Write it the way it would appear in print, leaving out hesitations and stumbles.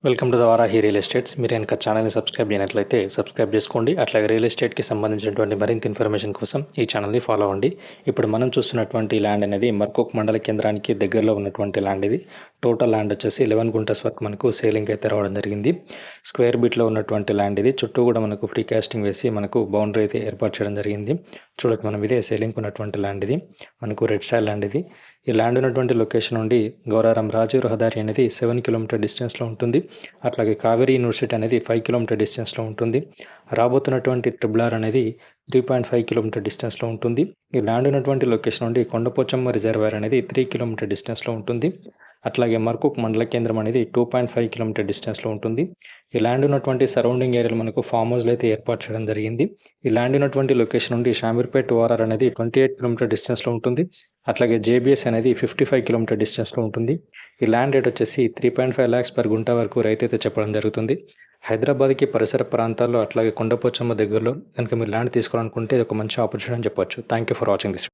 Welcome to the Varahi real estates. మీరు కనుక ఛానల్ని సబ్స్క్రైబ్ చేయనట్లయితే సబ్స్క్రైబ్ చేసుకోండి. అట్లాగే రియల్ ఎస్టేట్కి సంబంధించినటువంటి మరింత ఇన్ఫర్మేషన్ కోసం ఈ ఛానల్ని ఫాలో అవ్వండి. ఇప్పుడు మనం చూస్తున్నటువంటి ల్యాండ్ అనేది మర్కూక్ మండల కేంద్రానికి దగ్గరలో ఉన్నటువంటి ల్యాండ్ ఇది. టోటల్ ల్యాండ్ వచ్చేసి 11 గుంటస్ వరకు మనకు సేలింగ్ అయితే రావడం జరిగింది. స్క్వేర్ బిట్లో ఉన్నటువంటి ల్యాండ్ ఇది. చుట్టూ కూడా మనకు ఫ్రీ కాస్టింగ్ వేసి మనకు బౌండరీ అయితే ఏర్పాటు చేయడం జరిగింది. చూడక మనం ఇదే సేలింగ్ ఉన్నటువంటి ల్యాండ్ ఇది. మనకు రెడ్ సాయిల్ ల్యాండ్ ఇది. ఈ ల్యాండ్ ఉన్నటువంటి లొకేషన్ నుండి గౌరారం రాజీవ్ రహదారి అనేది 7 కిలోమీటర్ డిస్టెన్స్లో ఉంటుంది. అట్లాగే కావేరీ యూనివర్సిటీ అనేది 5 కిలోమీటర్ డిస్టెన్స్లో ఉంటుంది. రాబోతున్నటువంటి ట్రిబుల్ ఆర్ అనేది 3.5 కిలోమీటర్ డిస్టెన్స్లో ఉంటుంది. ఈ ల్యాండ్ ఉన్నటువంటి లొకేషన్ నుండి కొండపోచమ్మ రిజర్వాయర్ అనేది 3 కిలోమీటర్ డిస్టెన్స్లో ఉంటుంది. అట్లాగే మర్కూక్ మండల కేంద్రం అనేది 2.5 కిలోమీటర్ డిస్టెన్స్లో ఉంటుంది. ఈ ల్యాండ్ ఉన్నటువంటి సరౌండింగ్ ఏరియాలో మనకు ఫామ్ హౌస్లు అయితే ఏర్పాటు చేయడం జరిగింది. ఈ ల్యాండ్ ఉన్నటువంటి లొకేషన్ నుండి షామీర్పేట్ ఓఆర్ఆర్ అనేది 28 కిలోమీటర్ డిస్టెన్స్లో ఉంటుంది. అట్లాగే జేబీఎస్ అనేది 55 కిలోమీటర్ డిస్టెన్స్లో ఉంటుంది. ఈ ల్యాండ్ రేట్ వచ్చేసి 3.5 lakhs పర్ గుంట వరకు రైతు అయితే చెప్పడం జరుగుతుంది. హైదరాబాద్కి పరిసర ప్రాంతాల్లో అట్లాగే కొండపోచమ్మ దగ్గరలో కనుక మీరు ల్యాండ్ తీసుకోవాలనుకుంటే ఇది ఒక మంచి ఆపర్చునిటీ అని చెప్పొచ్చు. Thank you for watching this.